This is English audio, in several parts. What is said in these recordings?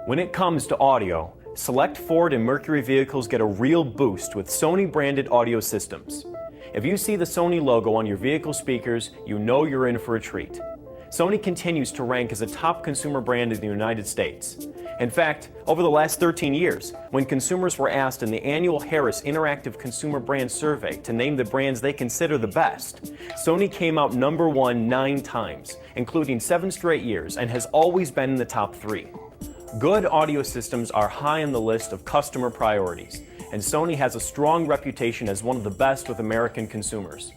When it comes to audio, select Ford and Mercury vehicles get a real boost with Sony-branded audio systems. If you see the Sony logo on your vehicle speakers, you know you're in for a treat. Sony continues to rank as a top consumer brand in the United States. In fact, over the last 13 years, when consumers were asked in the annual Harris Interactive Consumer Brand Survey to name the brands they consider the best, Sony came out number one 9 times, including 7 straight years, and has always been in the top 3. Good audio systems are high on the list of customer priorities, and Sony has a strong reputation as one of the best with American consumers.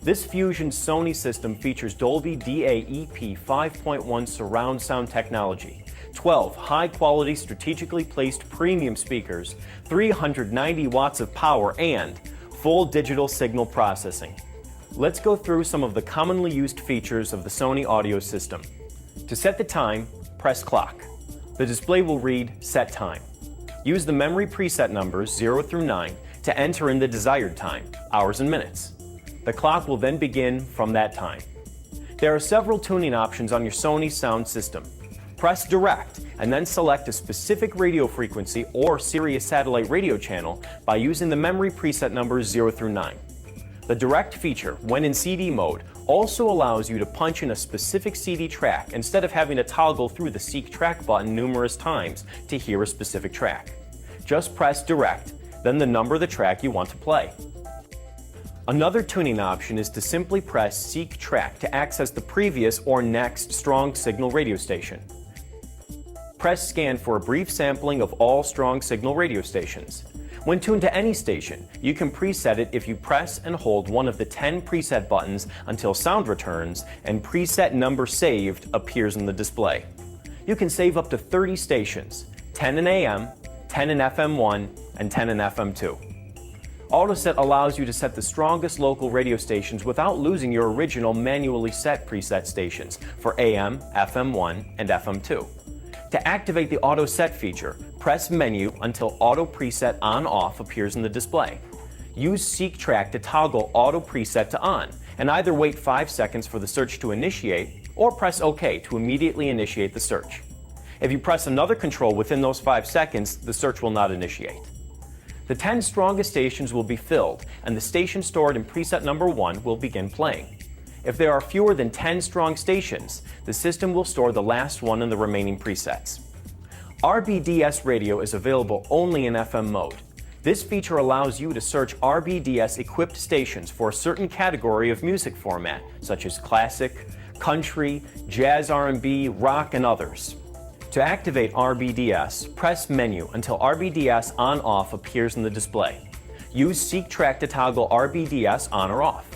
This Fusion Sony system features Dolby DAEP 5.1 surround sound technology, 12 high-quality strategically placed premium speakers, 390 watts of power, and full digital signal processing. Let's go through some of the commonly used features of the Sony audio system. To set the time, press clock. The display will read set time. Use the memory preset numbers 0 through 9 to enter in the desired time, hours and minutes. The clock will then begin from that time. There are several tuning options on your Sony sound system. Press direct and then select a specific radio frequency or Sirius satellite radio channel by using the memory preset numbers 0 through 9. The direct feature, when in CD mode, also allows you to punch in a specific CD track instead of having to toggle through the Seek Track button numerous times to hear a specific track. Just press direct, then the number of the track you want to play. Another tuning option is to simply press Seek Track to access the previous or next strong signal radio station. Press Scan for a brief sampling of all strong signal radio stations. When tuned to any station, you can preset it if you press and hold one of the 10 preset buttons until sound returns and preset number saved appears in the display. You can save up to 30 stations, 10 in AM, 10 in FM1, and 10 in FM2. AutoSet allows you to set the strongest local radio stations without losing your original manually set preset stations for AM, FM1, and FM2. To activate the Auto Set feature, press Menu until Auto Preset On/Off appears in the display. Use Seek Track to toggle Auto Preset to On, and either wait 5 seconds for the search to initiate, or press OK to immediately initiate the search. If you press another control within those 5 seconds, the search will not initiate. The 10 strongest stations will be filled, and the station stored in preset number 1 will begin playing. If there are fewer than 10 strong stations, the system will store the last one in the remaining presets. RBDS radio is available only in FM mode. This feature allows you to search RBDS-equipped stations for a certain category of music format, such as classic, country, jazz R&B, rock, and others. To activate RBDS, press Menu until RBDS On/Off appears in the display. Use Seek Track to toggle RBDS on or off.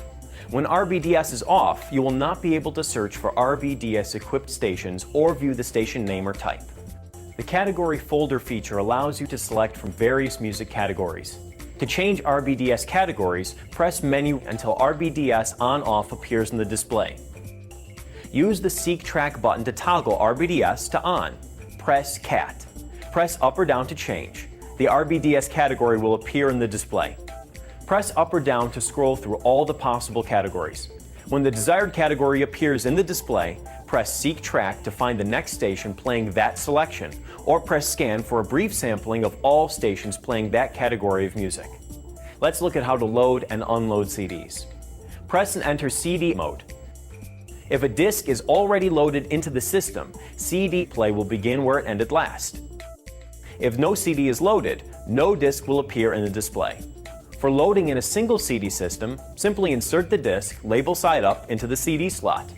When RBDS is off, you will not be able to search for RBDS-equipped stations or view the station name or type. The Category Folder feature allows you to select from various music categories. To change RBDS categories, press Menu until RBDS On/Off appears in the display. Use the Seek Track button to toggle RBDS to On. Press Cat. Press up or down to change. The RBDS category will appear in the display. Press up or down to scroll through all the possible categories. When the desired category appears in the display, press Seek Track to find the next station playing that selection, or press Scan for a brief sampling of all stations playing that category of music. Let's look at how to load and unload CDs. Press and enter CD mode. If a disc is already loaded into the system, CD play will begin where it ended last. If no CD is loaded, no disc will appear in the display. For loading in a single CD system, simply insert the disc, label side up, into the CD slot.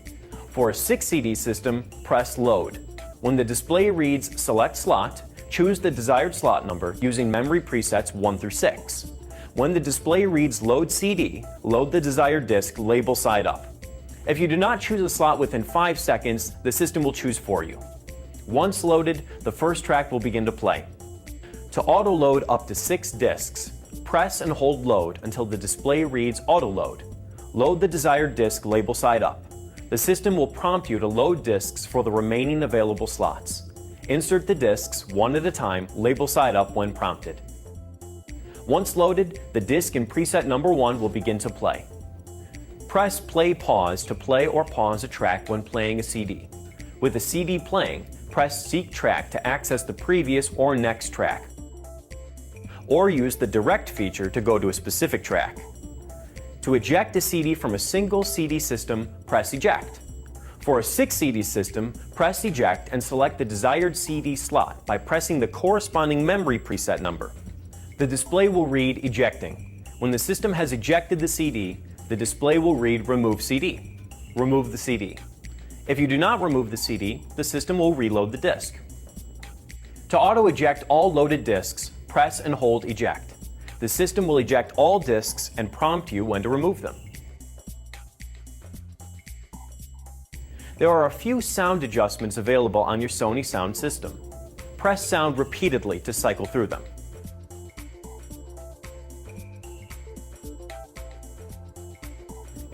For a 6 CD system, press Load. When the display reads Select Slot, choose the desired slot number using memory presets 1 through 6. When the display reads Load CD, load the desired disc, label side up. If you do not choose a slot within 5 seconds, the system will choose for you. Once loaded, the first track will begin to play. To auto-load up to 6 discs, press and hold Load until the display reads Auto-Load. Load the desired disc, label side up. The system will prompt you to load discs for the remaining available slots. Insert the discs one at a time, label side up when prompted. Once loaded, the disc in preset number 1 will begin to play. Press play pause to play or pause a track when playing a CD. With the CD playing, press seek track to access the previous or next track. Or use the direct feature to go to a specific track. To eject a CD from a single CD system, press eject. For a 6 CD system, press eject and select the desired CD slot by pressing the corresponding memory preset number. The display will read ejecting. When the system has ejected the CD, the display will read remove CD. Remove the CD. If you do not remove the CD, the system will reload the disk. To auto-eject all loaded disks, press and hold eject. The system will eject all disks and prompt you when to remove them. There are a few sound adjustments available on your Sony sound system. Press sound repeatedly to cycle through them.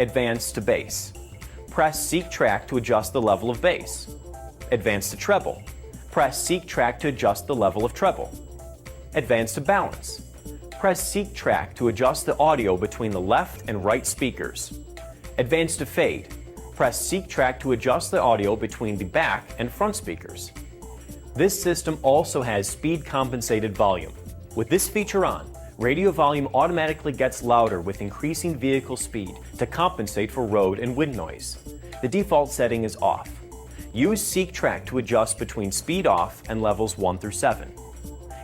Advance to bass. Press seek track to adjust the level of bass. Advance to treble. Press seek track to adjust the level of treble. Advance to balance. Press seek track to adjust the audio between the left and right speakers. Advance to fade. Press seek track to adjust the audio between the back and front speakers. This system also has speed compensated volume. With this feature on, radio volume automatically gets louder with increasing vehicle speed to compensate for road and wind noise. The default setting is off. Use seek track to adjust between speed off and levels 1 through 7.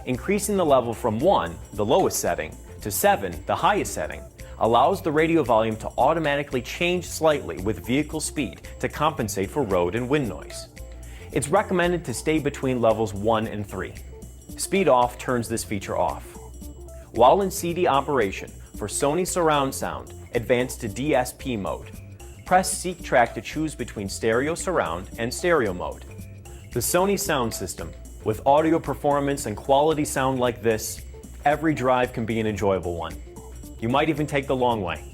Increasing the level from 1, the lowest setting, to 7, the highest setting, allows the radio volume to automatically change slightly with vehicle speed to compensate for road and wind noise. It's recommended to stay between levels 1 and 3. Speed off turns this feature off. While in CD operation, for Sony surround sound, advance to DSP mode. Press seek track to choose between stereo surround and stereo mode. The Sony sound system, with audio performance and quality sound like this, every drive can be an enjoyable one. You might even take the long way.